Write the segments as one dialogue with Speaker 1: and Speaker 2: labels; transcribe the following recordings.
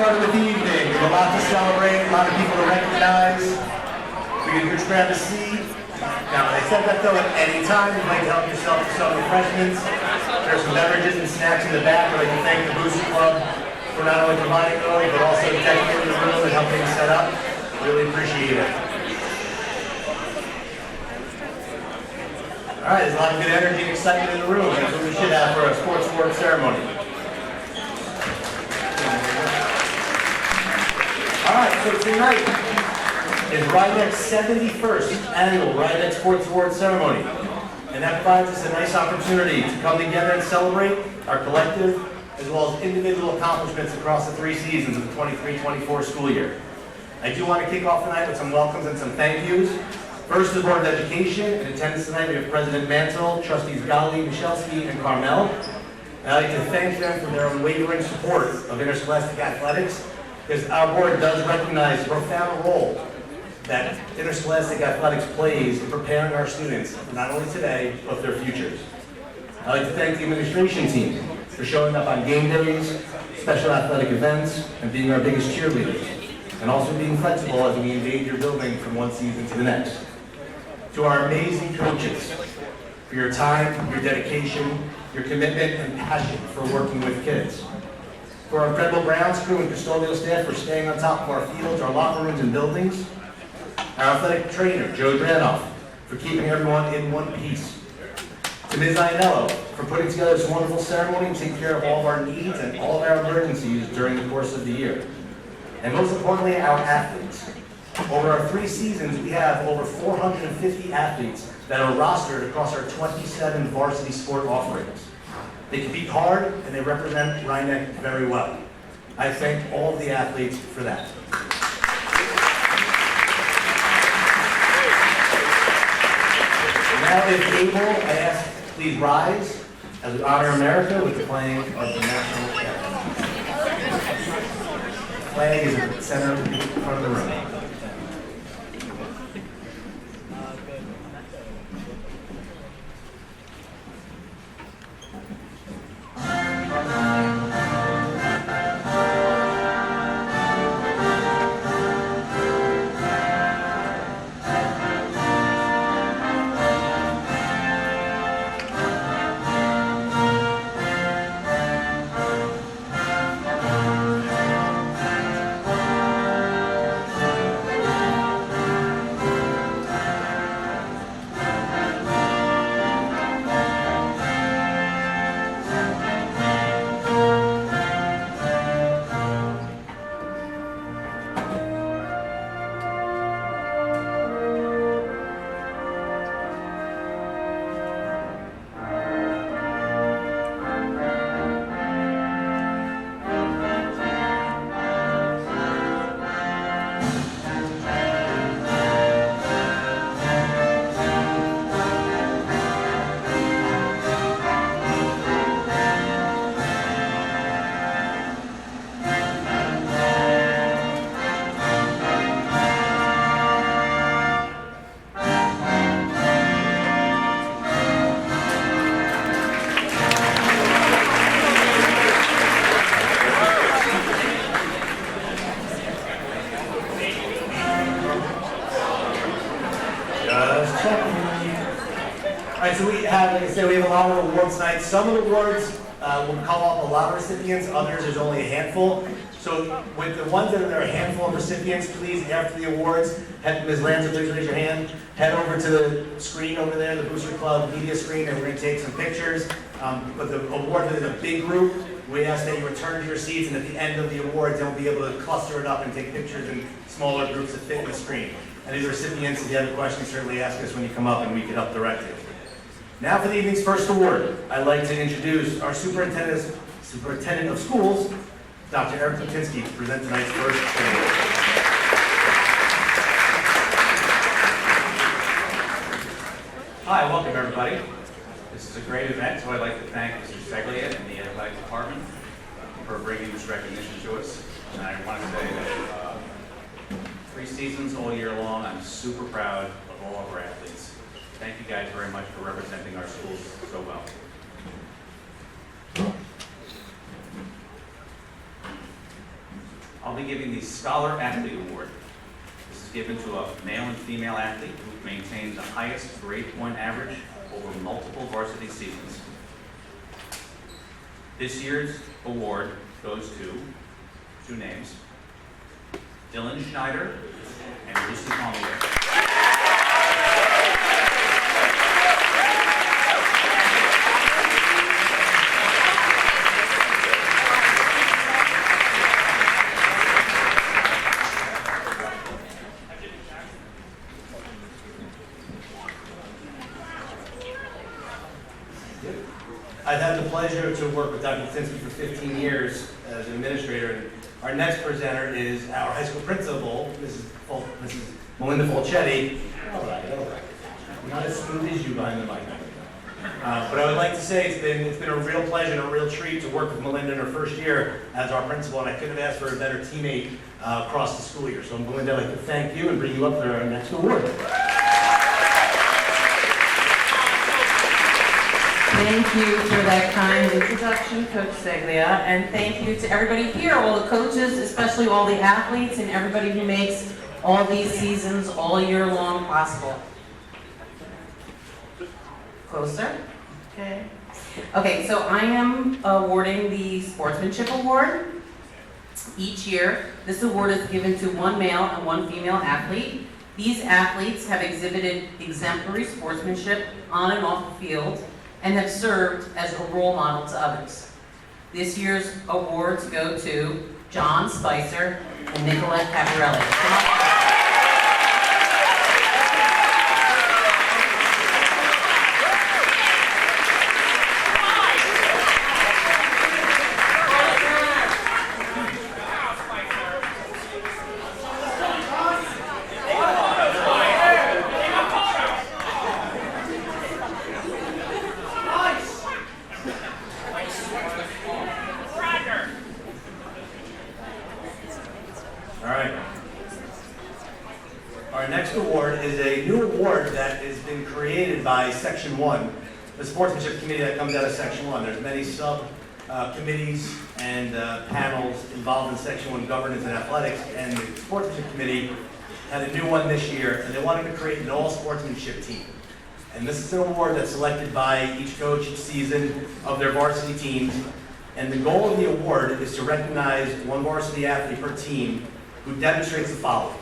Speaker 1: started with the evening. There's a lot to celebrate, a lot of people to recognize. We get a good grab a seat. Now, I said that though, at any time, you'd like to help yourself to some refreshments. There's some beverages and snacks in the back. I'd like to thank the Booster Club for not only providing early, but also decorating the room and helping set up. Really appreciate it. All right, there's a lot of good energy and excitement in the room. That's what we should have for a sports award ceremony. All right, so tonight is Rhinex's 71st annual Rhinex Sports Award ceremony. And that provides us a nice opportunity to come together and celebrate our collective as well as individual accomplishments across the 3 seasons of the 23-24 school year. I do want to kick off tonight with some welcomes and some thank yous. First, the Board of Education. In attendance tonight, we have President Mantle, Trustees Gali, Michalski, and Carmel. And I'd like to thank them for their unwavering support of interscholastic athletics, because our board does recognize the profound role that interscholastic athletics plays in preparing our students for not only today, but their futures. I'd like to thank the administration team for showing up on game days, special athletic events, and being our biggest cheerleaders, and also being flexible as we invade your building from one season to the next. To our amazing coaches, for your time, your dedication, your commitment, and passion for working with kids. For our incredible grounds crew and custodial staff for staying on top of our fields, our locker rooms, and buildings. Our athletic trainer, Joe Dranoff, for keeping everyone in one piece. To Ms. Ianello, for putting together this wonderful ceremony and taking care of all of our needs and all of our emergencies during the course of the year. And most importantly, our athletes. Over our 3 seasons, we have over 450 athletes that are rostered across our 27 varsity sport offerings. They compete hard, and they represent Rhinex very well. I thank all of the athletes for that. Now, if able, I ask please rise as we honor America with the playing of the national anthem. The flag is at the center of the front of the room. We have a lot of awards tonight. Some of the awards will call up a lot of recipients, others there's only a handful. So with the ones that are a handful of recipients, please, after the awards, Ms. Lanza, please raise your hand. Head over to the screen over there, the Booster Club media screen, and we're going to take some pictures. But the award is a big group. We ask that you return to your seats, and at the end of the awards, they'll be able to cluster it up and take pictures in smaller groups that fit in the screen. And these recipients, if you have a question, certainly ask us when you come up, and we can help direct you. Now for the evening's first award, I'd like to introduce our Superintendent of Schools, Dr. Eric Lutinsky, to present tonight's first award.
Speaker 2: Hi, welcome everybody. This is a great event, so I'd like to thank Mr. Seglia and the athletic department for bringing this recognition to us. And I want to say that 3 seasons all year long, I'm super proud of all of our athletes. Thank you guys very much for representing our schools so well. be giving the Scholar Athlete Award. This is given to a male and female athlete who maintains the highest grade point average over multiple varsity seasons. This year's award goes to two names, Dylan Schneider and Lucy Palmier.
Speaker 1: I've had the pleasure to work with Dr. Tinsky for 15 years as an administrator. And our next presenter is our high school principal, Mrs. Melinda Folchetti. All right. Not as smooth as you behind the mic. But I would like to say it's been a real pleasure and a real treat to work with Melinda in her first year as our principal, and I couldn't have asked for a better teammate across the school year. So Melinda, I'd like to thank you and bring you up for our next award.
Speaker 3: Thank you for that kind introduction, Coach Seglia, and thank you to everybody here, all the coaches, especially all the athletes, and everybody who makes all these seasons all year long possible. Closer? Okay. Okay, so I am awarding the Sportsmanship Award. Each year, this award is given to one male and one female athlete. These athletes have exhibited exemplary sportsmanship on and off the field, and have served as a role model to others. This year's awards go to John Spicer and Nicolette Caparelli.
Speaker 1: All right. Our next award is a new award that has been created by Section 1, the sportsmanship committee that comes out of Section 1. There's many sub-committees and panels involved in Section 1 governance and athletics, and the sportsmanship committee had a new one this year, and they wanted to create an all-sportsmanship team. And this is an award that's selected by each coach each season of their varsity teams. And the goal of the award is to recognize one varsity athlete per team who demonstrates the following: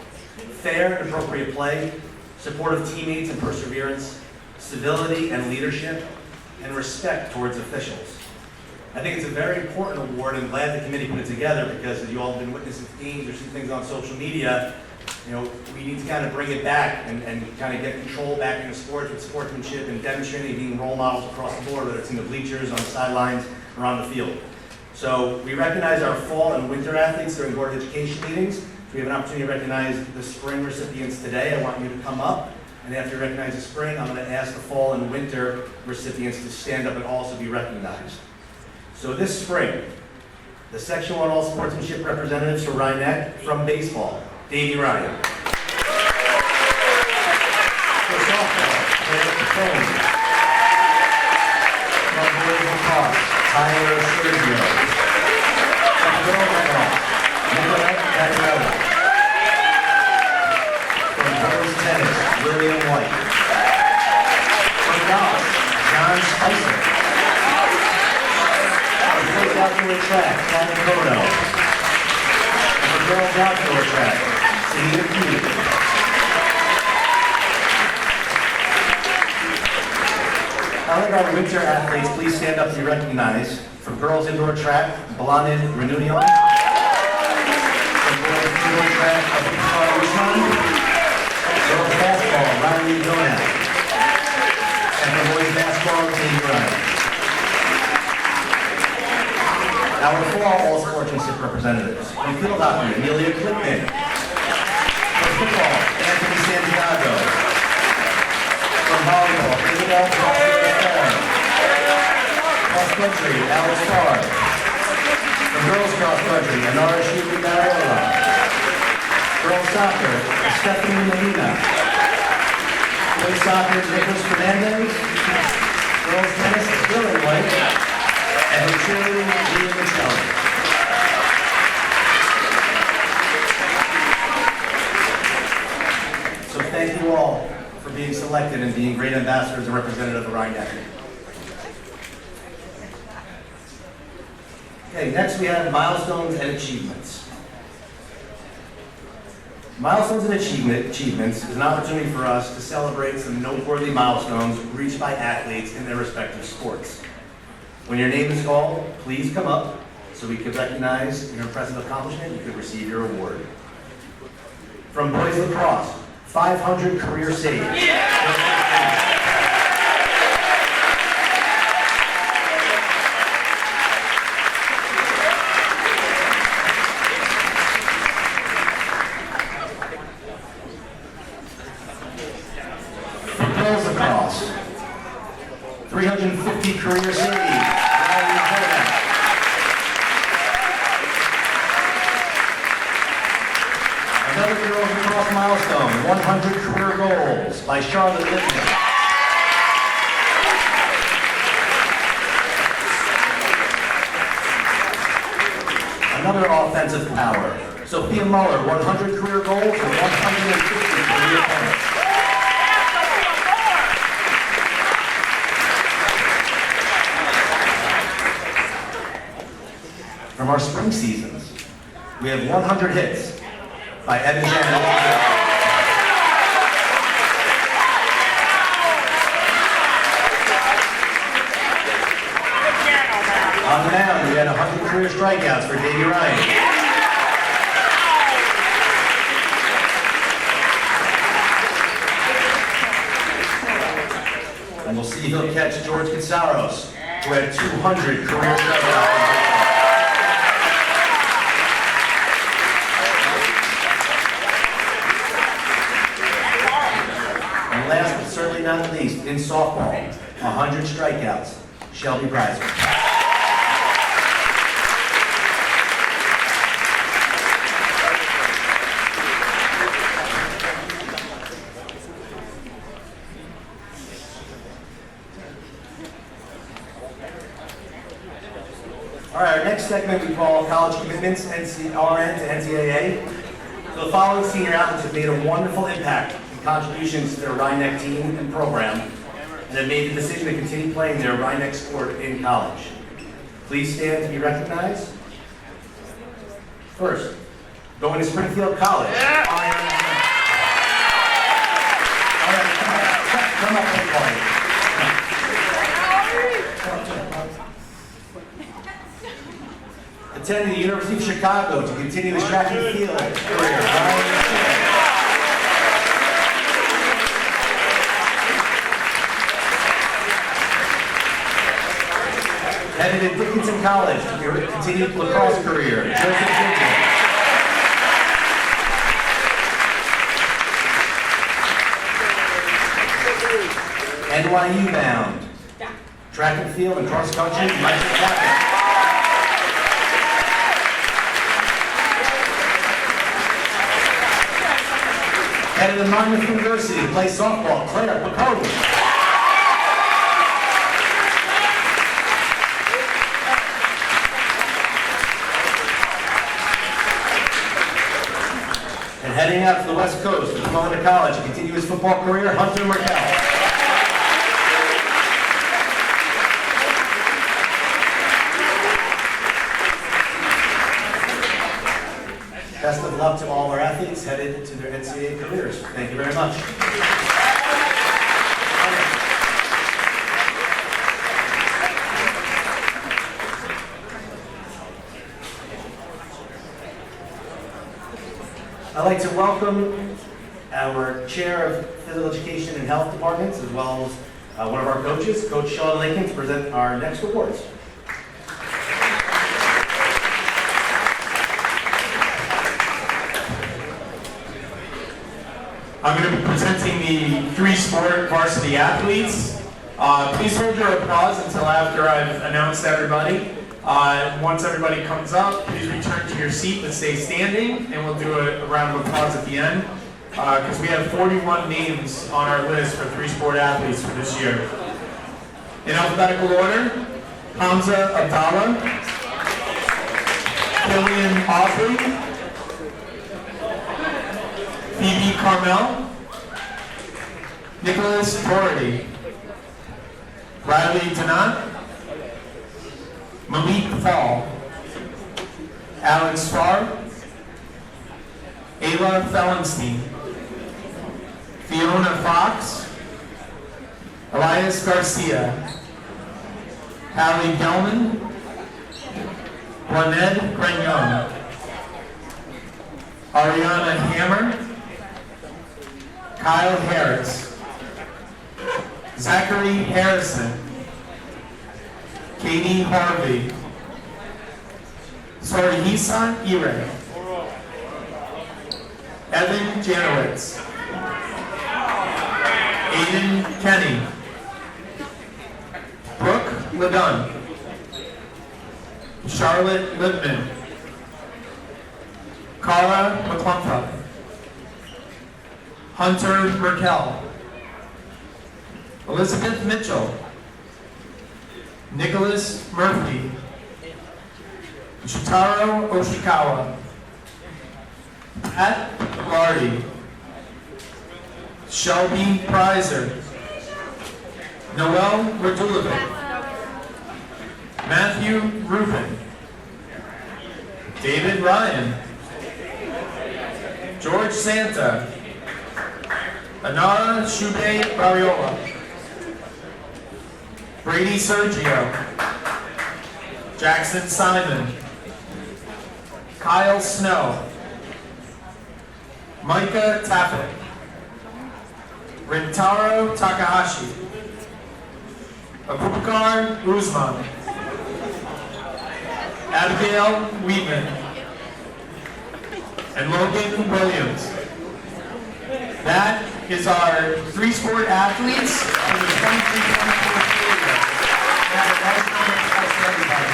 Speaker 1: fair and appropriate play, supportive teammates and perseverance, civility and leadership, and respect towards officials. I think it's a very important award, and glad the committee put it together, because as you all have been witnessing games or see things on social media, we need to kind of bring it back and kind of get control back into sports with sportsmanship and demonstrating being role models across the board, whether it's in the bleachers, on the sidelines, or on the field. So we recognize our fall and winter athletes during Board of Education meetings. So we have an opportunity to recognize the spring recipients today. I want you to come up, and after you recognize the spring, I'm going to ask the fall and winter recipients to stand up and also be recognized. So this spring, the Section 1 All-Sportsmanship representatives for Rhinebeck from baseball, Davey Ryan. For softball, Eric Capone. From boys lacrosse, Tyler Sergio. From girls lacrosse, Nicolette Caparelli. From girls tennis, William White. From golf, John Spicer. From boys outdoor track, Tony Kono. From girls outdoor track, Celia Keating. I'd like our winter athletes please stand up to be recognized. For girls indoor track, Balanin Renunion. For girls indoor track, Abhishek Usman. Girls basketball, Riley Donat. And for boys basketball, Dave Ryan. Our fall all-sportsmanship representatives. From field hockey, Amelia Clipman. For football, Anthony Santiago. From volleyball, Isabel Cross country, Alex Carr. From girls cross country, Anara Shuli Mariola. Girls soccer, Stephanie Molina. Boys soccer, Nicholas Fernandez. Girls tennis, Dylan White. And cheerleading, Leah Michelle. being great ambassadors and representatives of Rhinebeck. Okay, next we have milestones and achievements. Milestones and achievements is an opportunity for us to celebrate some noteworthy milestones reached by athletes in their respective sports. When your name is called, please come up so we can recognize your impressive accomplishment. You could receive your award. From boys lacrosse, 500 career saves. Girls lacrosse, 350 career saves. Another girls lacrosse milestone, 100 career goals by Charlotte Littman. Another offensive power, Sophia Muller, 100 career goals and 150 career points. From our spring seasons, we have 100 hits by Evan Janet. On the mound, we had 100 career strikeouts for Davey Ryan. And we'll see if he'll catch George Katsaros, who had 200 career strikeouts. And last but certainly not least, in softball, 100 strikeouts, Shelby Bryson. All right, our next segment we call College Commitments, RN to NCAA. So the following senior athletes have made a wonderful impact and contributions to their Rhinebeck team and program, and have made the decision to continue playing their Rhinebeck sport in college. Please stand to be recognized. First, going to Springfield College. Come up, everybody. Attending the University of Chicago to continue his track and field career. Headed to Dickinson College to continue lacrosse career. Joseph Ginger. NYU bound. Track and field and cross country, Michael Captain. Headed to Monmouth University to play softball, Claire Piccoli. And heading out to the West Coast to Pomona College to continue his football career, Hunter Merkel. Best of luck to all our athletes headed to their NCAA careers. Thank you very much. I'd like to welcome our Chair of Physical Education and Health Departments, as well as one of our coaches, Coach Sean Lincoln, to present our next awards.
Speaker 4: I'm going to be presenting the three-sport varsity athletes. Please hold your applause until after I've announced everybody. Once everybody comes up, please return to your seat but stay standing, and we'll do a round of applause at the end. Because we have 41 names on our list for three-sport athletes for this year. In alphabetical order, Hamza Abdallah, Killian Aubrey, Phoebe Carmel, Nicholas Doherty, Riley Donat, Malik Fall, Alex Farr, Ayla Fellenstein, Fiona Fox, Elias Garcia, Hallie Gelman, Juaned Grignon, Ariana Hammer, Kyle Harris, Zachary Harrison, Katie Harvey, Sorihisan Ire, Evan Janowitz, Aiden Kenny, Brooke Ledun, Charlotte Libman, Cara McClumpa, Hunter Merkel, Elizabeth Mitchell, Nicholas Murphy, Shitaro Oshikawa, Pat Lardy, Shelby Prizer, Noel Radulovic, Matthew Rubin, David Ryan, George Santa, Anara Shube Barriola, Brady Sergio, Jackson Simon, Kyle Snow, Micah Taffet, Rintaro Takahashi, Abubakar Uzman, Abigail Weedman, and Logan Williams. That is our three-sport athletes for the 23-24 school year. Have a nice round of applause for everybody.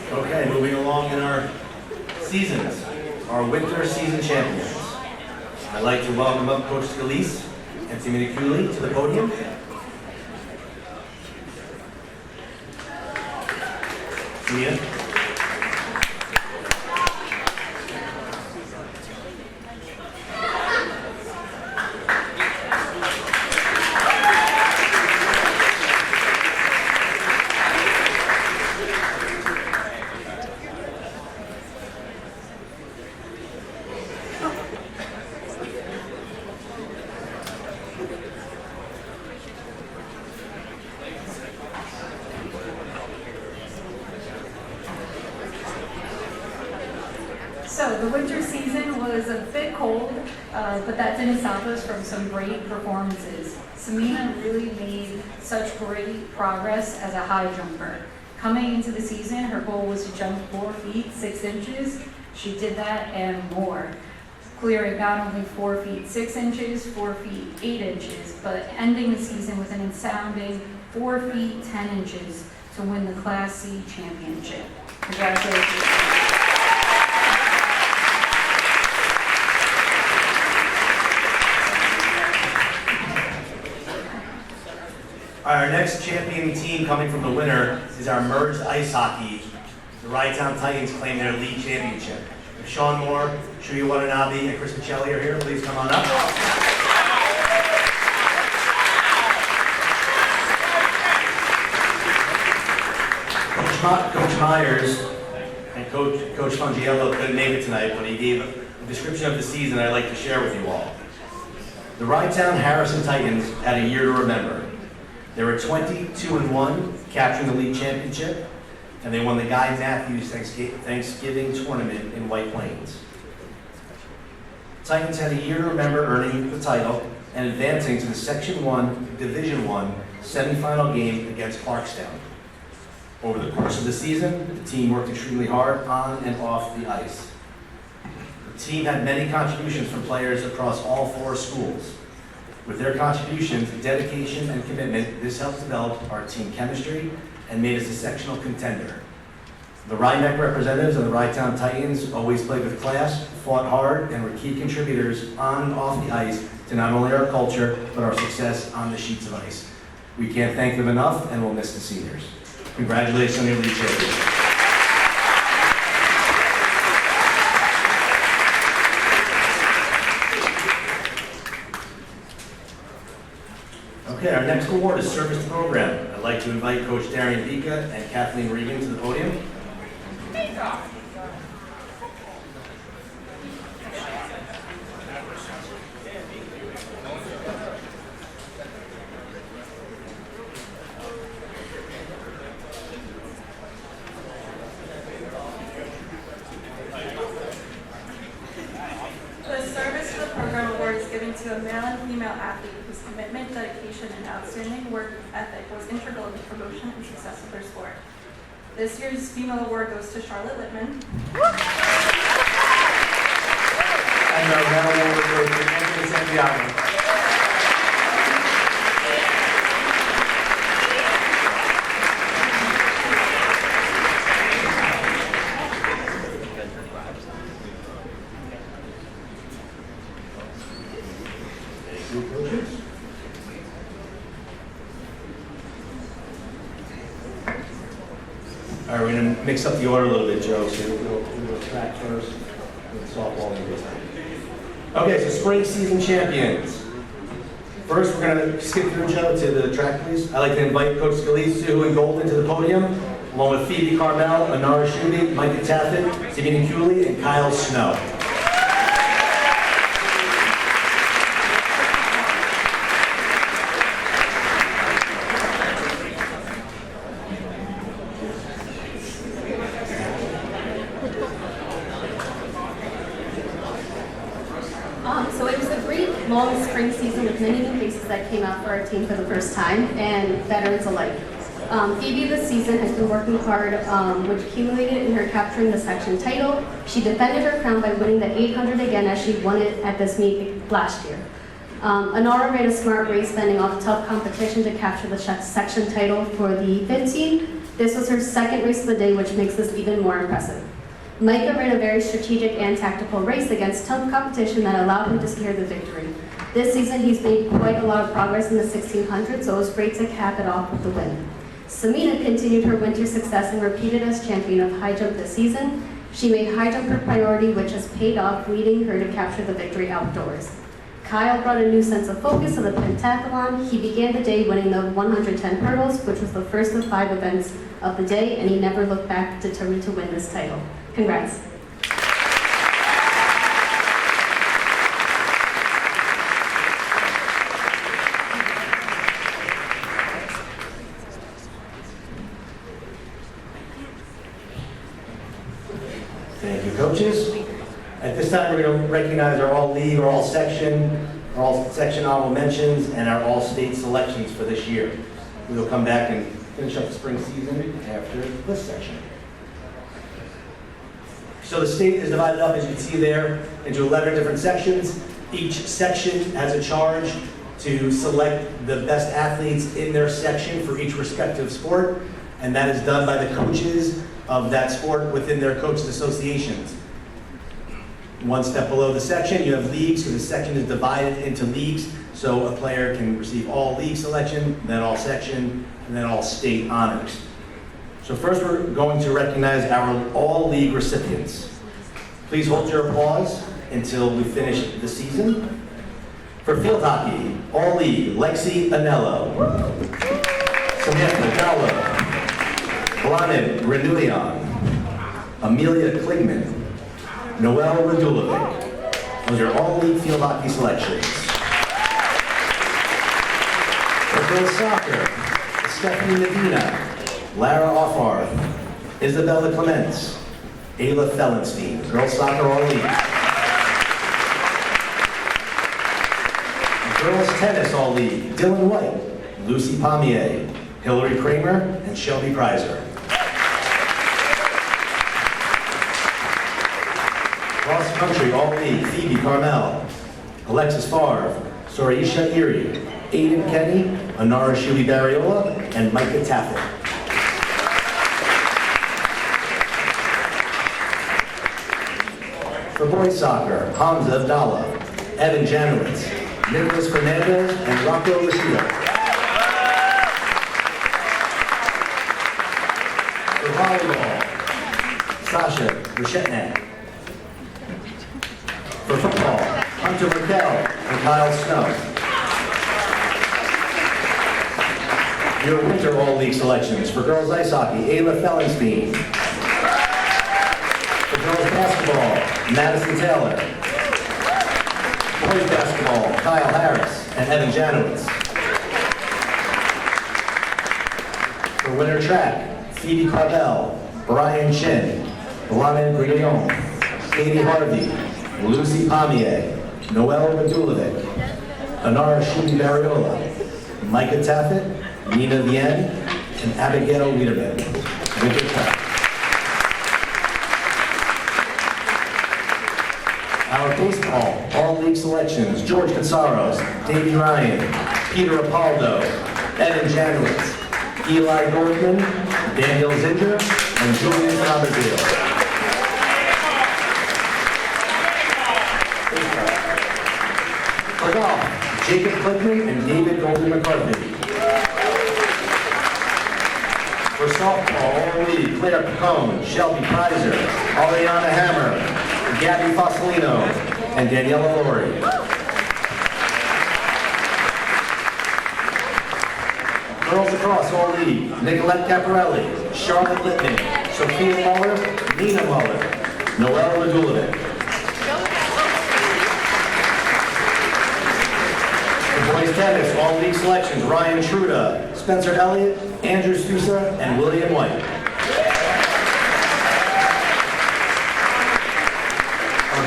Speaker 1: Okay, moving along in our seasons, our winter season champions. I'd like to welcome up Coach Scalise and Timmy Cooley to the podium. Mia.
Speaker 5: So the winter season was a bit cold, but that didn't stop us from some great performances. Samina really made such great progress as a high jumper. Coming into the season, her goal was to jump 4 feet 6 inches. She did that and more, clearing not only 4 feet 6 inches, 4 feet 8 inches, but ending the season with an astounding 4 feet 10 inches to win the Class C championship. Congratulations.
Speaker 1: All right, our next champion team coming from the winner is our merged ice hockey. The Rydtown Titans claim their league championship. If Sean Moore, Shuya Watanabe, and Chris Michelli are here, please come on up. Coach Myers and Coach Fangiello couldn't make it tonight, but he gave a description of the season I'd like to share with you all. The Rydtown Harrison Titans had a year to remember. They were 22-1, capturing the league championship, and they won the Guy Matthews Thanksgiving tournament in White Plains. Titans had a year to remember earning the title and advancing to the Section 1, Division 1 semifinal game against Clarkstown. Over the course of the season, the team worked extremely hard on and off the ice. The team had many contributions from players across all 4 schools. With their contributions, dedication, and commitment, this helped develop our team chemistry and made us a sectional contender. The Rhinebeck representatives of the Rye-Town Titans always played with class, fought hard, and were key contributors on and off the ice to not only our culture, but our success on the sheets of ice. We can't thank them enough, and we'll miss the seniors. Congratulations on your league championship. Okay, our next award is Service to Program. I'd like to invite Coach Darian Vika and Kathleen Regan to the podium.
Speaker 6: The Service to the Program Award is given to a male and female athlete whose commitment, dedication, and outstanding work ethic was integral in the promotion and success of their sport. This year's female award goes to Charlotte Littman.
Speaker 4: And our male award goes to Anthony Santiago.
Speaker 1: All right, we're going to mix up the order a little bit, Joe. So we'll track first, and softball later. Okay, so spring season champions. First, we're going to skip through, Joe, to the track, please. I'd like to invite Coach Scalise, Sue and Golden to the podium, along with Phoebe Carmel, Anara Shuby, Micah Taffet, Sabina Cooley, and Kyle Snow.
Speaker 7: So it was a great long spring season with many new faces that came out for our team for the first time, and veterans alike. Phoebe this season has been working hard, which accumulated in her capturing the section title. She defended her crown by winning the 800 again as she won it at this meet last year. Anara ran a smart race, fending off tough competition to capture the section title for the 15. This was her second race of the day, which makes this even more impressive. Micah ran a very strategic and tactical race against tough competition that allowed him to secure the victory. This season, he's made quite a lot of progress in the 1600, so it was great to cap it off with the win. Samina continued her winter success and repeated as champion of high jump this season. She made high jump her priority, which has paid off, leading her to capture the victory outdoors. Kyle brought a new sense of focus to the pentathlon. He began the day winning the 110 hurdles, which was the first of 5 events of the day, and he never looked back, determined to win this title. Congrats.
Speaker 1: Thank you, coaches. At this time, we're going to recognize our all-league, our all-section honorable mentions, and our all-state selections for this year. We will come back and finish up the spring season after this section. So the state is divided up, as you can see there, into 11 different sections. Each section has a charge to select the best athletes in their section for each respective sport, and that is done by the coaches of that sport within their coaches associations. One step below the section, you have leagues, so the section is divided into leagues, so a player can receive all league selection, then all section, and then all state honors. So first we're going to recognize our all-league recipients. Please hold your applause until we finish the season. For field hockey, all-league, Lexi Anello, Samantha Gallo, Blanet Renulian, Amelia Kligman, Noel Radulovic. Those are all-league field hockey selections. For girls soccer, Stephanie Medina, Lara Offarth, Isabella Clements, Ayla Fellenstein, girls soccer all-league. Girls tennis all-league, Dylan White, Lucy Pommier, Hillary Kramer, and Shelby Prizer. Cross country all-league, Phoebe Carmel, Alexis Favre, Soraisha Erie, Aiden Kenny, Anara Shuby Barriola, and Micah Taffet. For boys soccer, Hamza Abdallah, Evan Janowitz, Nicholas Fernandez, and Rocco Rashida. For volleyball, Sasha Reshetnak. For football, Hunter Raquel and Kyle Snow. Your winter all-league selections. For girls ice hockey, Ayla Fellenstein. For girls basketball, Madison Taylor. Boys basketball, Kyle Harris and Evan Janowitz. For winter track, Phoebe Carbell, Brian Chin, Blanen Grignon, Katie Harvey, Lucy Pommier, Noelle Radulovic, Anara Shumi-Barriola, Micah Taffet, Nina Vien, and Abigail Wiederman. Winter track. Our baseball, all-league selections, George Katsaros, Davey Ryan, Peter Apaldo, Evan Janowitz, Eli Goldman, Daniel Zinger, and Julian Roberdale. For golf, Jacob Clickman and David Golden McCarthy. For softball, all-league, Claire Pacone, Shelby Pizer, Ariana Hammer, Gabby Fossolino, and Daniela Laurie. Girls across all league, Nicolette Caparelli, Charlotte Littman, Sophia Muller, Nina Muller, Noelle Radulovic. For boys tennis, all league selections, Ryan Truda, Spencer Elliott, Andrew Sousa, and William White.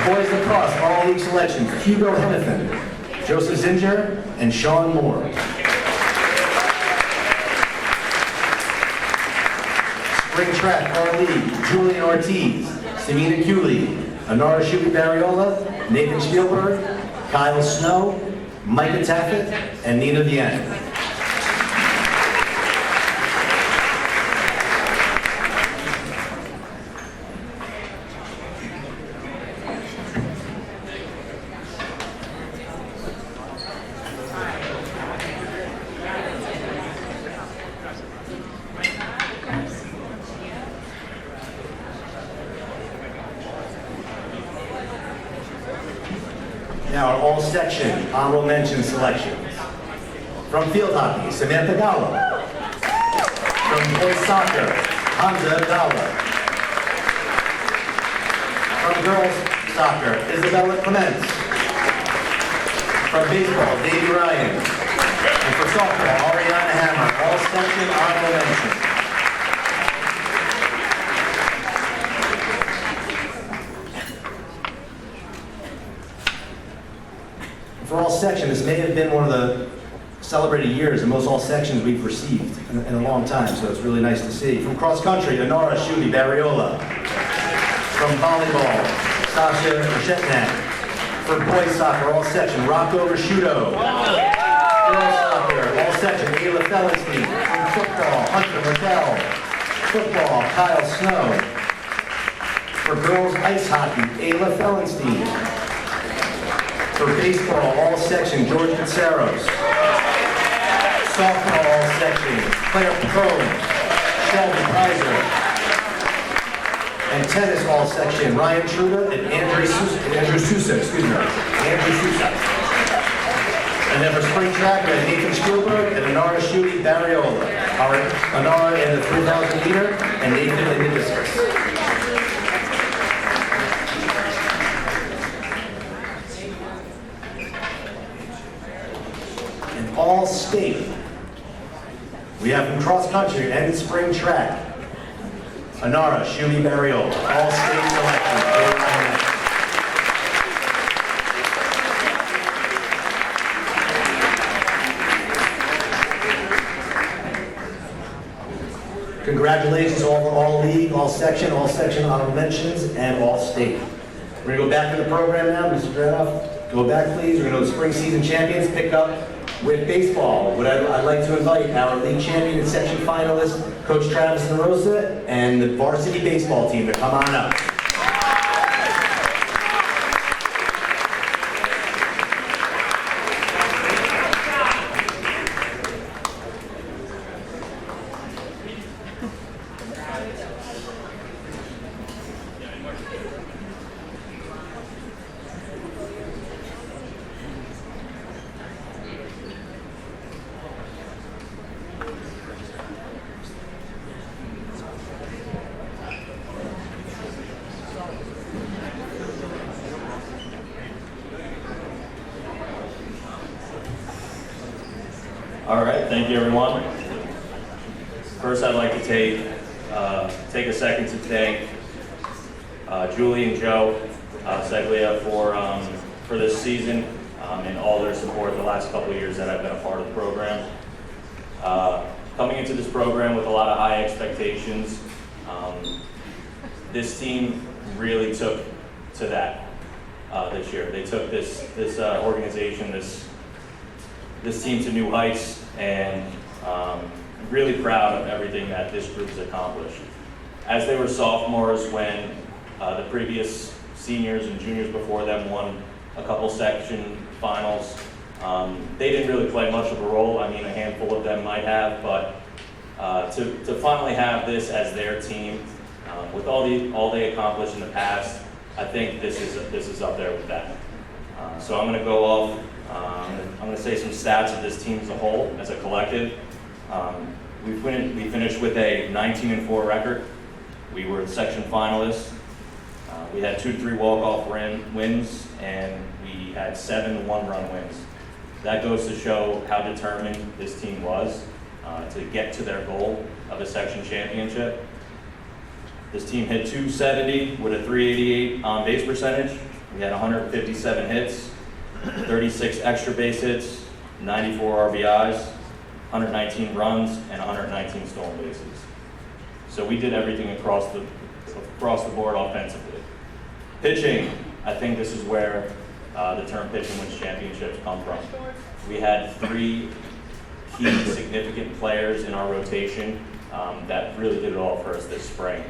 Speaker 1: Boys lacrosse, all league selections, Hugo Hennepin, Joseph Zinger, and Sean Moore. Spring track, all league, Julian Ortiz, Samina Cooley, Anara Shumi-Barriola, Nathan Spielberg, Kyle Snow, Micah Taffet, and Nina Vien. Now our all-section honorable mention selections. From field hockey, Samantha Gallo. From boys soccer, Hamza Abdallah. From girls soccer, Isabella Clements. From baseball, Davey Ryan. And for softball, Ariana Hammer. All-section honorable mention. For all sections, this may have been one of the celebrated years, the most all sections we've received in a long time, so it's really nice to see. From cross country, Anara Shumi-Barriola. From volleyball, Sasha Reshetnak. For boys soccer, all section, Rocco Rashudo. Girls soccer, all section, Ayla Fellenstein. From football, Hunter Raquel. Football, Kyle Snow. For girls ice hockey, Ayla Fellenstein. For baseball, all section, George Katsaros. Softball, all section, Claire Pacone, Shelby Pizer. And tennis, all section, Ryan Truda and Andrew Sousa. And then for spring track, we have Nathan Spielberg and Anara Shumi-Barriola. Anara in the 3,000 meter and Nathan in the discus. All state. We have from cross country and spring track, Anara Shumi-Barriola. All state selections. Congratulations to all league, all section honorable mentions, and all state. We're gonna go back to the program now, Mr. Dranoff. Go back, please. We're gonna go to spring season champions, pick up with baseball. I'd like to invite our league champion and section finalist, Coach Travis DeRosa, and the varsity baseball team to come on up.
Speaker 8: thank you everyone. First, I'd like to take a second to thank Julie and Joe Seglia for this season and all their support the last couple of years that I've been a part of the program. Coming into this program with a lot of high expectations, this team really took to that this year. They took this organization, this team to new heights, and really proud of everything that this group has accomplished. As they were sophomores, when the previous seniors and juniors before them won a couple section finals, they didn't really play much of a role. I mean, a handful of them might have, but to finally have this as their team, with all they accomplished in the past, I think this is up there with that. So I'm going to go off. I'm going to say some stats of this team as a whole, as a collective. We finished with a 19-4 record. We were section finalists. We had 2 to 3 walk-off wins, and we had 7 one-run wins. That goes to show how determined this team was to get to their goal of a section championship. This team hit .270 with a .388 on base percentage. We had 157 hits, 36 extra base hits, 94 RBIs, 119 runs, and 119 stolen bases. So we did everything across the board offensively. Pitching, I think this is where the term pitching wins championships come from. We had 3 key significant players in our rotation that really did it all for us this spring.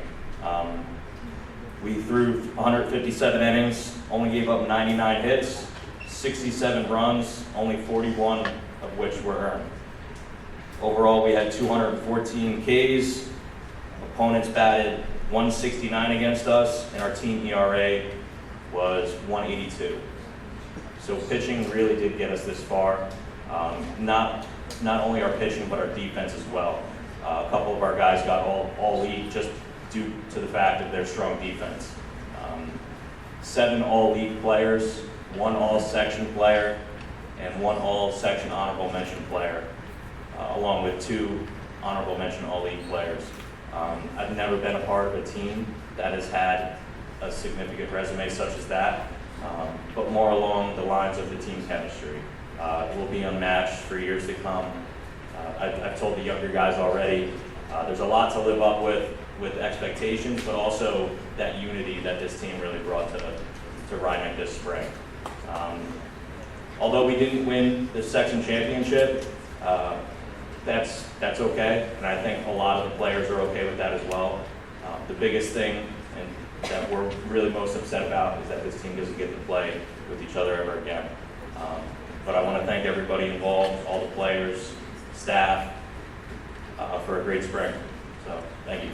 Speaker 8: We threw 157 innings, only gave up 99 hits, 67 runs, only 41 of which were earned. Overall, we had 214 Ks. Opponents batted 169 against us, and our team ERA was 182. So pitching really did get us this far. Not only our pitching, but our defense as well. A couple of our guys got all league just due to the fact of their strong defense. 7 all-league players, 1 all-section player, and 1 all-section honorable mention player, along with 2 honorable mention all-league players. I've never been a part of a team that has had a significant resume such as that, but more along the lines of the team chemistry. It will be unmatched for years to come. I've told the younger guys already, there's a lot to live up with expectations, but also that unity that this team really brought to Rhinebeck this spring. Although we didn't win the section championship, that's okay, and I think a lot of the players are okay with that as well. The biggest thing and that we're really most upset about is that this team doesn't get to play with each other ever again. But I want to thank everybody involved, all the players, staff, for a great spring. So, thank you.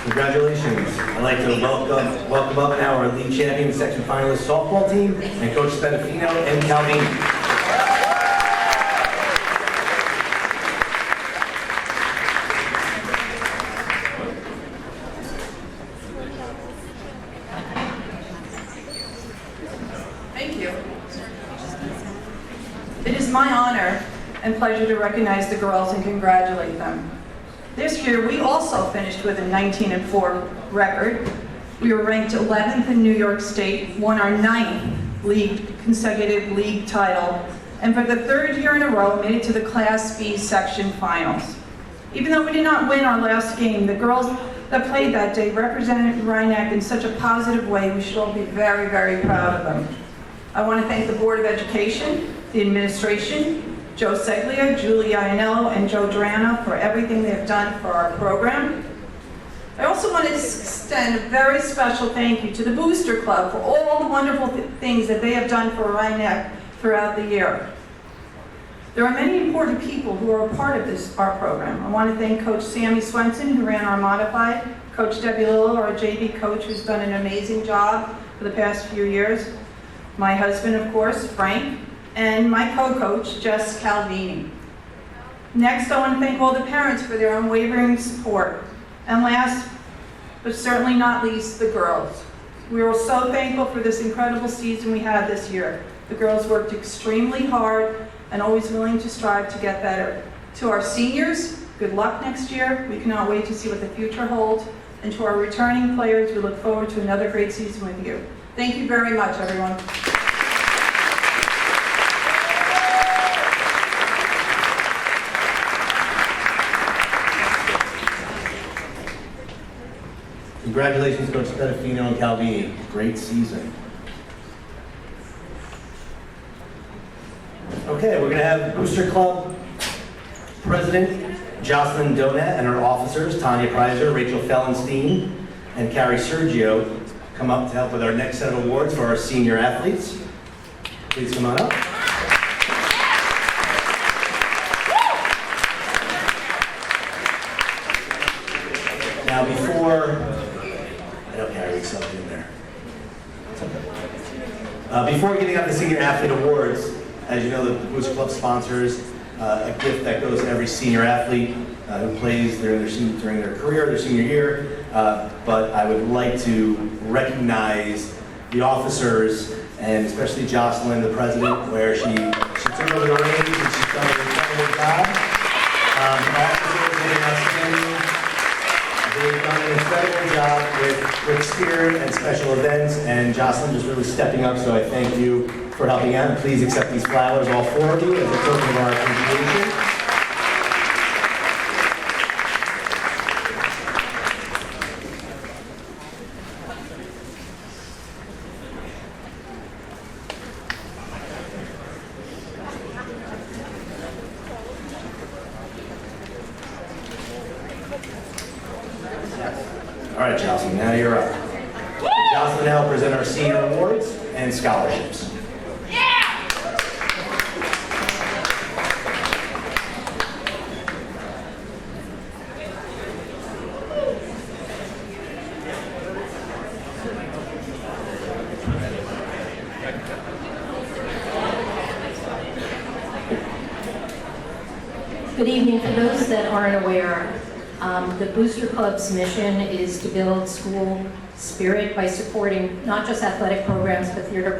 Speaker 1: Congratulations. I'd like to welcome up now our league champion section finalist softball team and Coach Spadafino and Calvin.
Speaker 9: Thank you. It is my honor and pleasure to recognize the girls and congratulate them. This year, we also finished with a 19-4 record. We were ranked 11th in New York State, won our 9th consecutive league title, and for the 3rd year in a row, made it to the Class B section finals. Even though we did not win our last game, the girls that played that day represented Rhinebeck in such a positive way. We should all be very, very proud of them. I want to thank the Board of Education, the administration, Joe Seglia, Julie Iannello, and Joe Durano for everything they've done for our program. I also want to extend a very special thank you to the Booster Club for all the wonderful things that they have done for Rhinebeck throughout the year. There are many important people who are a part of our program. I want to thank Coach Sammy Swenson, who ran our modified, Coach Debbie Lillo, our JV coach, who's done an amazing job for the past few years, my husband, of course, Frank, and my co-coach, Jess Calvini. Next, I want to thank all the parents for their unwavering support. And last but certainly not least, the girls. We are so thankful for this incredible season we had this year. The girls worked extremely hard and always willing to strive to get better. To our seniors, good luck next year. We cannot wait to see what the future holds. And to our returning players, we look forward to another great season with you. Thank you very much, everyone.
Speaker 1: Congratulations, Coach Pedafino and Calvini. Great season. Okay, we're going to have Booster Club President Jocelyn Donat and her officers, Tanya Preiser, Rachel Fellenstein, and Carrie Sergio, come up to help with our next set of awards for our senior athletes. Please come on up. Now before getting up to Senior Athlete Awards, as you know, the Booster Club sponsors a gift that goes to every senior athlete who plays during their career, their senior year. But I would like to recognize the officers, and especially Jocelyn, the president, where she took over the reins and she's done an incredible job. They've done an incredible job with spirit and special events, and Jocelyn just really stepping up, so I thank you for helping out. And please accept these flowers, all four of you, as a token of our appreciation. All right, Jocelyn, now you're up. Jocelyn now will present our senior awards and scholarships.
Speaker 10: Good evening. For those that aren't aware, the Booster Club's mission is to build school spirit by supporting not just athletic programs, but theater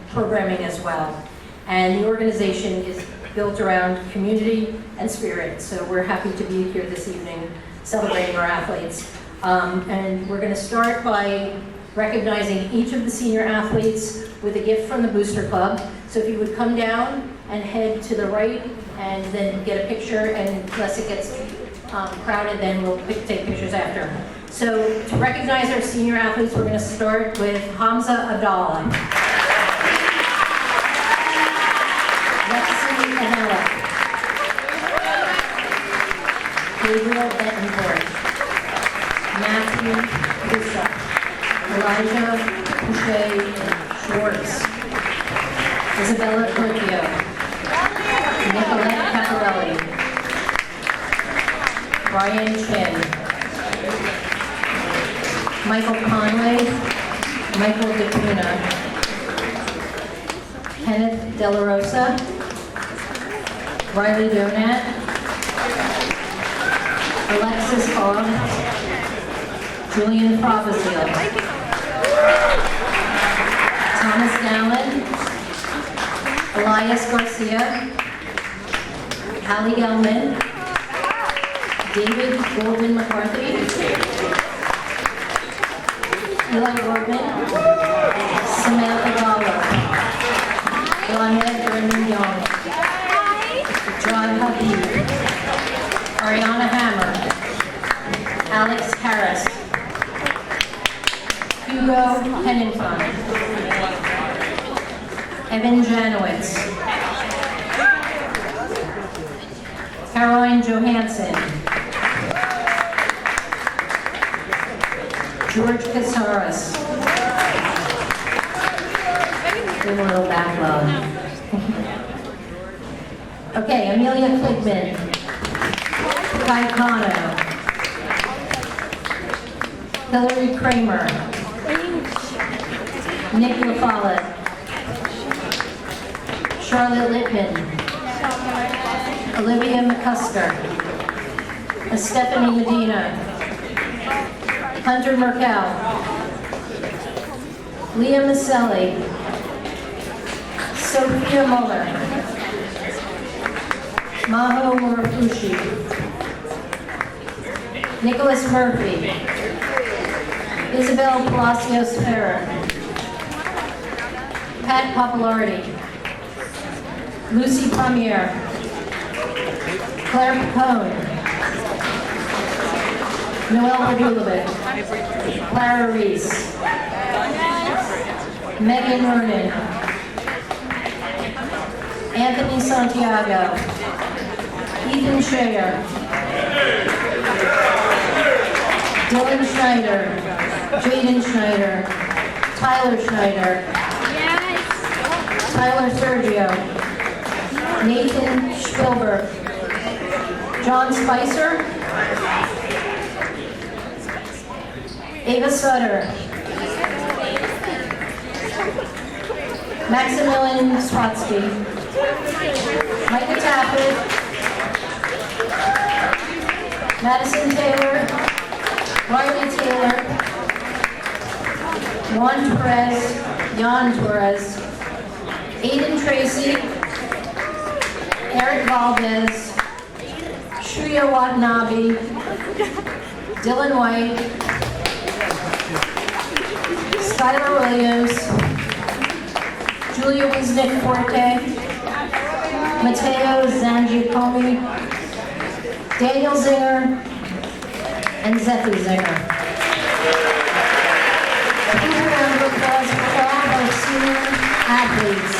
Speaker 10: programming as well. And the organization is built around community and spirit. So we're happy to be here this evening celebrating our athletes. And we're going to start by recognizing each of the senior athletes with a gift from the Booster Club. So if you would come down and head to the right and then get a picture, and unless it gets crowded, then we'll take pictures after. So to recognize our senior athletes, we're going to start with Hamza Abdallah, Lexi Anella, Gabriel Bettencourt, Matthew Bishop, Elijah Boucher Schwartz, Isabella Corpio, Nicolette Caparelli, Brian Chin, Michael Conway, Michael DeCuna, Kenneth De La Rosa, Riley Donat, Alexis Hogg, Julian Provisil, Thomas Dallin, Elias Garcia, Hallie Gelman, David Golden McCarthy, Eli Rodman, Samantha Gallo, Lamed Brendan Young, John Habib, Ariana Hammer, Alex Harris, Hugo Pennington, Evan Janowitz, Caroline Johansson, George Casares, a little backlog. Okay, Amelia Kligman, Kai Kano, Hillary Kramer, Nick LaFollette, Charlotte Littman, Olivia McCusker, Stephanie Medina, Hunter Merkel. Leah Maselli. Sophia Muller. Maho Murafushi. Nicholas Murphy. Isabel Palacios Ferrer. Pat Papalardi. Lucy Premier. Claire Pacone. Noelle Radulovic. Clara Reese. Megan Vernon. Anthony Santiago. Ethan Shayer. Dylan Schneider. Jaden Schneider. Tyler Schneider. Tyler Sergio. Nathan Spielberg. John Spicer. Ava Sutter. Maximilian Swatsky. Micah Tappert. Madison Taylor. Riley Taylor. Juan Torres. Jan Torres. Aiden Tracy. Eric Valdez. Shreya Watanabe. Dylan White. Skylar Williams. Julia Wisnick Forte. Matteo Zangiacomi. Daniel Zinger. And Zephy Zinger. Please round of applause for all of our senior athletes.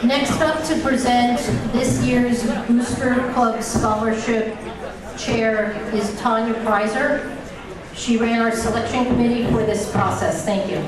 Speaker 10: Next up to present this year's Booster Club Scholarship Chair is Tanya Preiser. She ran our selection committee for this process. Thank you.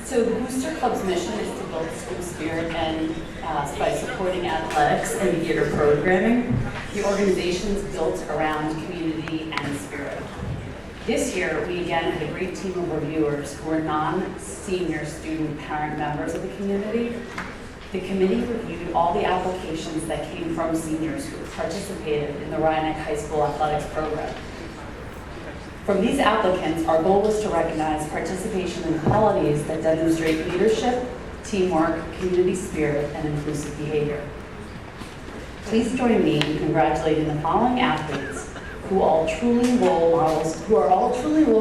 Speaker 3: So the Booster Club's mission is to build school spirit and by supporting athletics and theater programming. The organization is built around community and spirit. This year, we again had a great team of reviewers who are non-senior student parent members of the community. The committee reviewed all the applications that came from seniors who participated in the Rhinebeck High School athletics program. From these applicants, our goal was to recognize participation in qualities that demonstrate leadership, teamwork, community spirit, and inclusive behavior. Please join me in congratulating the following athletes who are all truly role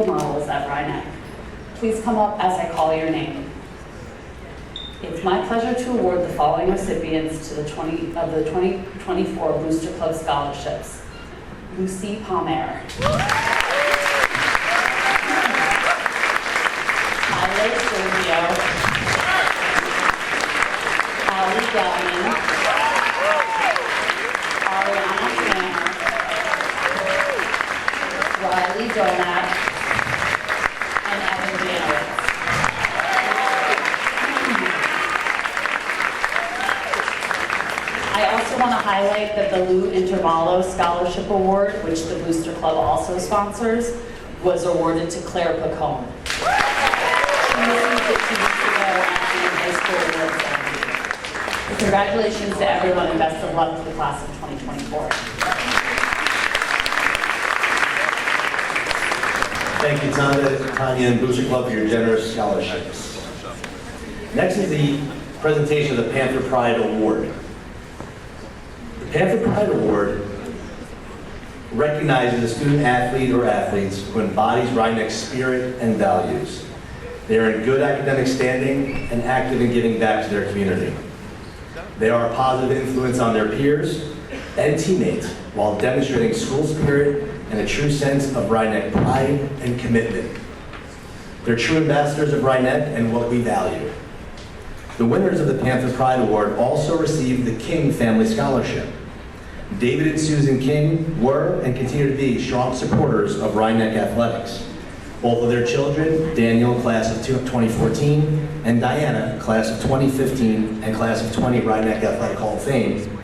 Speaker 3: models at Rhinebeck. Please come up as I call your name. It's my pleasure to award the following recipients to the 2024 Booster Club Scholarships. Lucy Palmer. Tyler Sergio, Allie Gellman, Ariana Tanner, Riley Donat, and Evan Janowitz. I also want to highlight that the Lou Intervallo Scholarship Award, which the Booster Club also sponsors, was awarded to Claire Pacone. Congratulations to everyone and best of luck to the class of 2024.
Speaker 1: Thank you, Tanya and Booster Club, for your generous scholarships. Next is the presentation of the Panther Pride Award. The Panther Pride Award recognizes a student athlete or athletes who embodies Rhinebeck's spirit and values. They are in good academic standing and active in giving back to their community. They are a positive influence on their peers and teammates while demonstrating school spirit and a true sense of Rhinebeck pride and commitment. They're true ambassadors of Rhinebeck and what we value. The winners of the Panther Pride Award also received the King Family Scholarship. David and Susan King were and continue to be strong supporters of Rhinebeck athletics. both of their children, Daniel, class of 2014, and Diana, class of 2015 and class of 20 Rhinebeck Athletic Hall of Fame,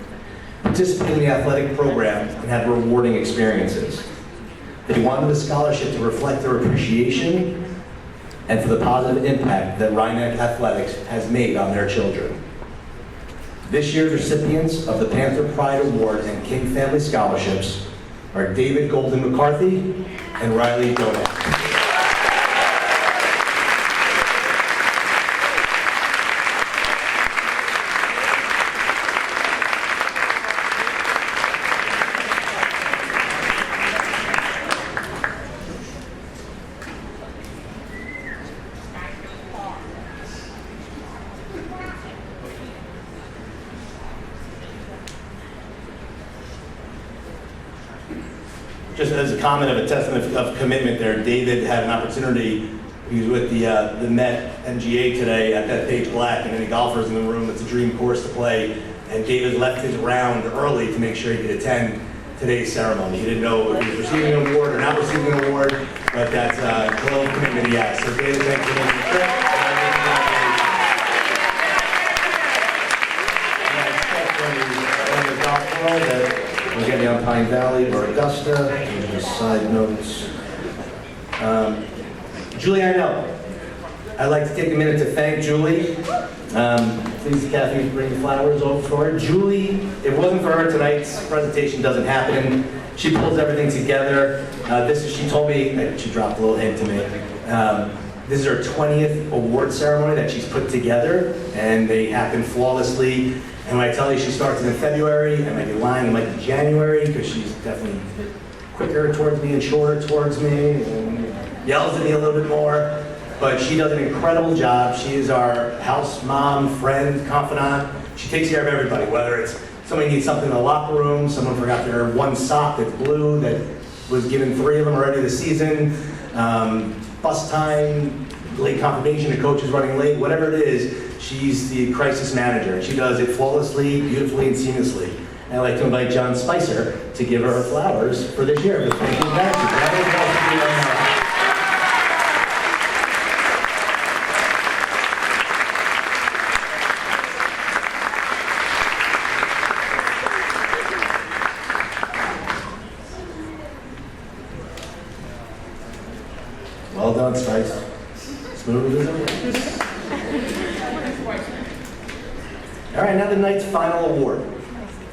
Speaker 1: participated in the athletic program and had rewarding experiences. They wanted the scholarship to reflect their appreciation and for the positive impact that Rhinebeck Athletics has made on their children. This year's recipients of the Panther Pride Award and King Family Scholarships are David Golden McCarthy and Riley Donak. Just as a comment of a testament of commitment there, David had an opportunity. He was with the Met MGA today at that Page Black, and any golfers in the room, it's a dream course to play. And David left his round early to make sure he could attend today's ceremony. He didn't know if he was receiving an award or not receiving an award, but that's a little commitment he has. So David, thanks for making the trip. And I expect from the golf world that we're getting on Pine Valley or Augusta. Just side notes. Julie, I know. I'd like to take a minute to thank Julie. Please, Kathy, bring the flowers over for her. Julie, if it wasn't for her, tonight's presentation doesn't happen. She pulls everything together. She told me, she dropped a little hint to me. This is her 20th award ceremony that she's put together, and they happen flawlessly. And when I tell you she starts in February, I might be lying, it might be January, because she's definitely quicker towards me and shorter towards me, and yells at me a little bit more. But she does an incredible job. She is our house mom, friend, confidant. She takes care of everybody, whether it's somebody needs something in the locker room, someone forgot their one sock that's blue that was given 3 of them already this season, bus time, late confirmation, the coach is running late, whatever it is, she's the crisis manager. And she does it flawlessly, beautifully, and seamlessly. And I'd like to invite John Spicer to give her flowers for this year. Thank you very much. Well done, Spice. Smooth as always. All right, now the night's final award.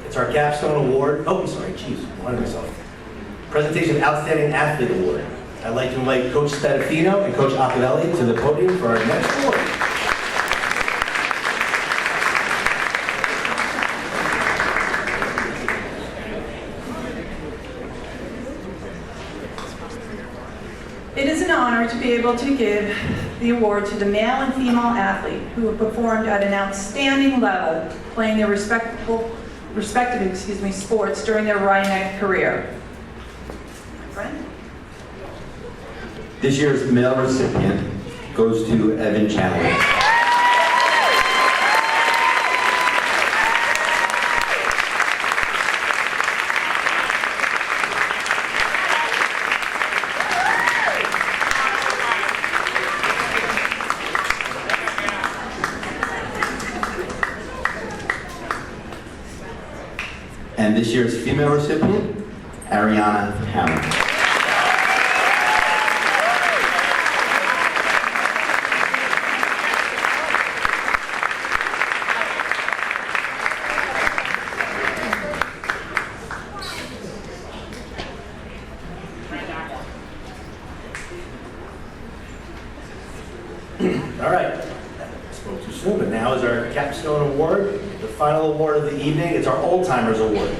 Speaker 1: It's our capstone award. Oh, I'm sorry, geez, what did I say? Presentation of Outstanding Athlete Award. I'd like to invite Coach Spadafino and Coach Accavelli to the podium for our next award.
Speaker 9: It is an honor to be able to give the award to the male and female athlete who have performed at an outstanding level, playing their respective sports during their Rhinebeck career. My friend?
Speaker 11: This year's male recipient goes to Evan Chandler. And this year's female recipient, Ariana Hammer.
Speaker 1: All right, I spoke too soon, but now is our capstone award, the final award of the evening. It's our Old Timers Award.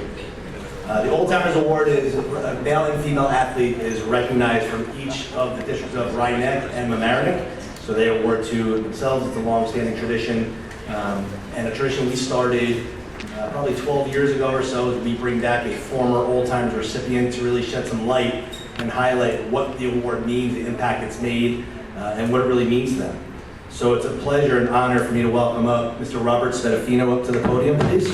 Speaker 1: The Old Timers Award is a male and female athlete is recognized from each of the districts of Rhinebeck and Mamaroneck. So they award to themselves. It's a long-standing tradition, and a tradition we started probably 12 years ago or so. We bring back a former Old Timers recipient to really shed some light and highlight what the award means, the impact it's made, and what it really means to them. So it's a pleasure and honor for me to welcome up Mr. Robert Spadafino up to the podium, please.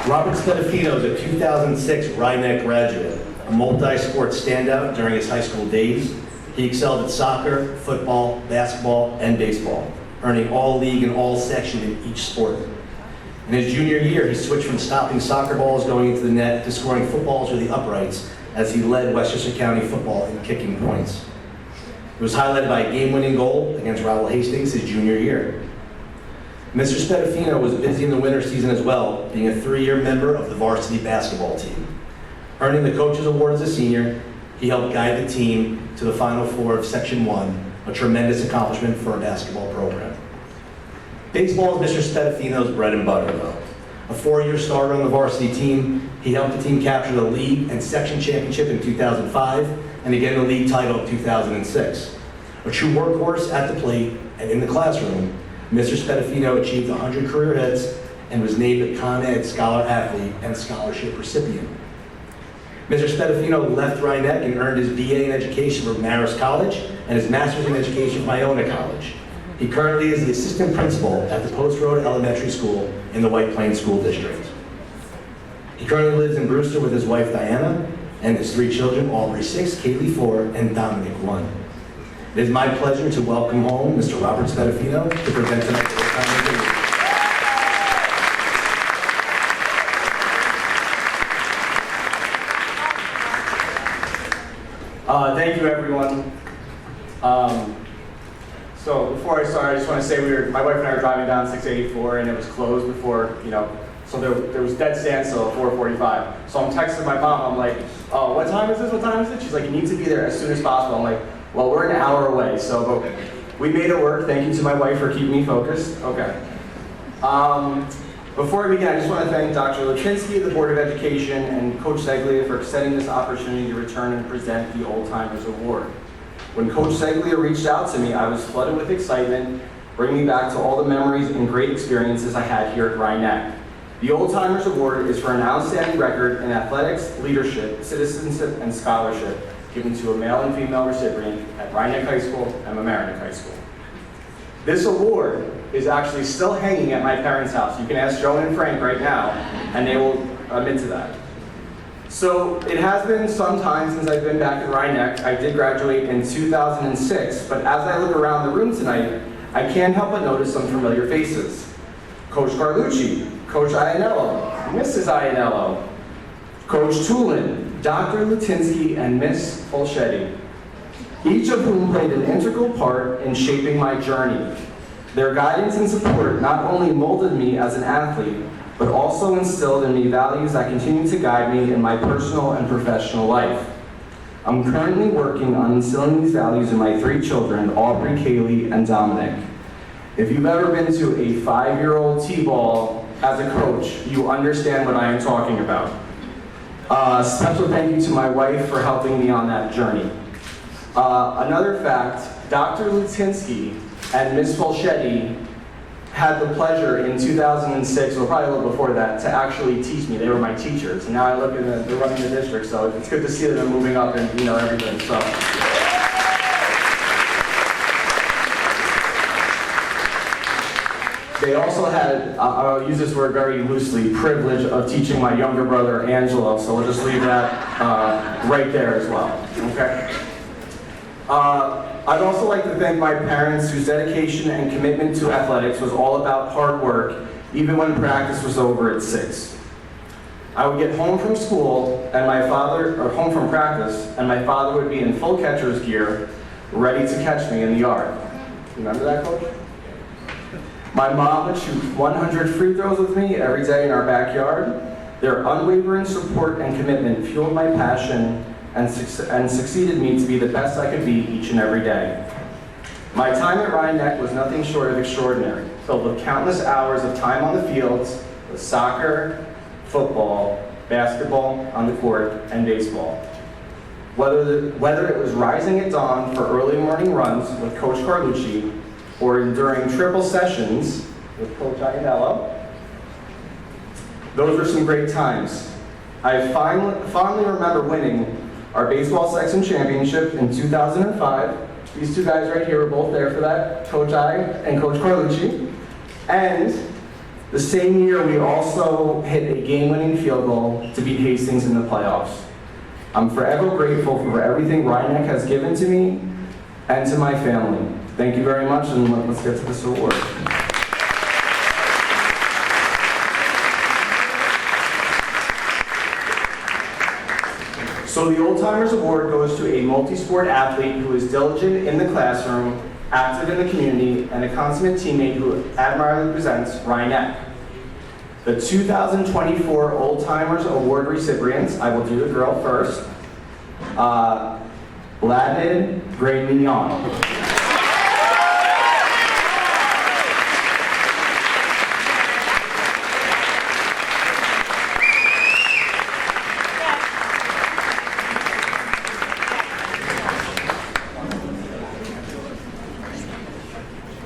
Speaker 1: Robert Spedafino is a 2006 Rhinebeck graduate, a multi-sport standout during his high school days. He excelled at soccer, football, basketball, and baseball, earning all-league and all-section in each sport. In his junior year, he switched from stopping soccer balls going into the net to scoring footballs with the uprights as he led Westchester County football in kicking points. It was highlighted by a game-winning goal against Raoul Hastings his junior year. Mr. Spedafino was busy in the winter season as well, being a 3-year member of the varsity basketball team. Earning the Coach's Award as a senior, he helped guide the team to the Final Four of Section 1, a tremendous accomplishment for a basketball program. Baseball is Mr. Spedafino's bread and butter, though. A 4-year starter on the varsity team, he helped the team capture the league and section championship in 2005, and again the league title in 2006. A true workhorse at the plate and in the classroom, Mr. Spedafino achieved 100 career hits and was named a Con Ed Scholar Athlete and Scholarship recipient. Mr. Spedafino left Rhinebeck and earned his BA in Education from Marist College and his Master's in Education from Iona College. He currently is the Assistant Principal at the Post Road Elementary School in the White Plains School District. He currently lives in Brewster with his wife Diana and his 3 children, Aubrey 6, Kaylee 4, and Dominic 1. It is my pleasure to welcome home Mr. Robert Spedafino to present tonight's Old-Timers Award.
Speaker 12: Thank you, everyone. So before I start, I just want to say my wife and I were driving down 684 and it was closed before, so there was dead standstill at 4:45. So I'm texting my mom, I'm like, oh, what time is this? What time is it? She's like, you need to be there as soon as possible. I'm like, well, we're an hour away, so we made it work. Thank you to my wife for keeping me focused. Okay. Before I begin, I just want to thank Dr. Lipinski, the Board of Education, and Coach Seglia for extending this opportunity to return and present the Old Timers Award. When Coach Seglia reached out to me, I was flooded with excitement, bringing me back to all the memories and great experiences I had here at Rhinebeck. The Old Timers Award is for an outstanding record in athletics, leadership, citizenship, and scholarship given to a male and female recipient at Rhinebeck High School and Mamaroneck High School. This award is actually still hanging at my parents' house. You can ask Joan and Frank right now, and they will admit to that. So it has been some time since I've been back at Rhinebeck. I did graduate in 2006, but as I look around the room tonight, I can't help but notice some familiar faces. Coach Carlucci, Coach Ianello, Mrs. Ianello, Coach Tulin, Dr. Lutinsky, and Miss Fulchetti, each of whom played an integral part in shaping my journey. Their guidance and support not only molded me as an athlete, but also instilled in me values that continue to guide me in my personal and professional life. I'm currently working on instilling these values in my 3 children, Aubrey, Kaylee, and Dominic. If you've ever been to a 5-year-old T-ball as a coach, you understand what I am talking about. Special thank you to my wife for helping me on that journey. Another fact, Dr. Lutinsky and Ms. Fulchetti had the pleasure in 2006, or probably a little before that, to actually teach me. They were my teachers, and now I look at they're running the district, so it's good to see them moving up and everything. So. They also had, I'll use this word very loosely, privilege of teaching my younger brother Angelo, so we'll just leave that right there as well, okay? I'd also like to thank my parents whose dedication and commitment to athletics was all about hard work, even when practice was over at 6. I would get home from school and home from practice, and my father would be in full catcher's gear, ready to catch me in the yard. Remember that, Coach? My mom would shoot 100 free throws with me every day in our backyard. Their unwavering support and commitment fueled my passion and succeeded me to be the best I could be each and every day. My time at Rhinebeck was nothing short of extraordinary, filled with countless hours of time on the fields with soccer, football, basketball on the court, and baseball. Whether it was rising at dawn for early morning runs with Coach Carlucci, or during triple sessions with Coach Ianello, those were some great times. I fondly remember winning our baseball section championship in 2005. These 2 guys right here were both there for that, Coach I and Coach Carlucci. And The same year, we also hit a game-winning field goal to beat Hastings in the playoffs. I'm forever grateful for everything Rhinebeck has given to me and to my family. Thank you very much, and let's get to this award. So the Old Timers Award goes to a multi-sport athlete who is diligent in the classroom, active in the community, and a consummate teammate who admirably presents Rhinebeck. The 2024 Old Timers Award recipients, I will do the girl first. Bladnid Gray Mignon.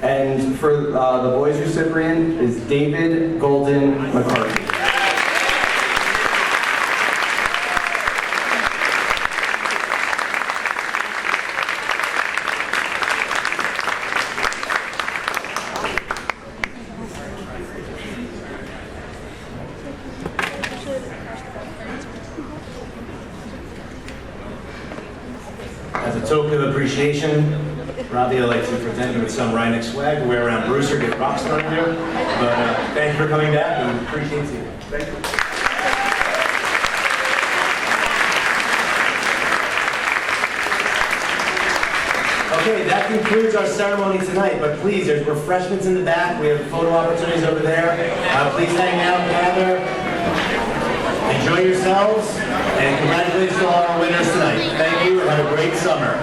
Speaker 12: And for the boys recipient is David Golden McCarthy.
Speaker 1: As a token of appreciation, Robbie, I'd like to present you with some Rhinebeck swag to wear around Brewster, get rock star here. But thank you for coming back and appreciate you. Thank you. Okay, that concludes our ceremony tonight, but please, there's refreshments in the back. We have photo opportunities over there. Please hang out, gather, enjoy yourselves, and congratulations to all our winners tonight. Thank you, and have a great summer.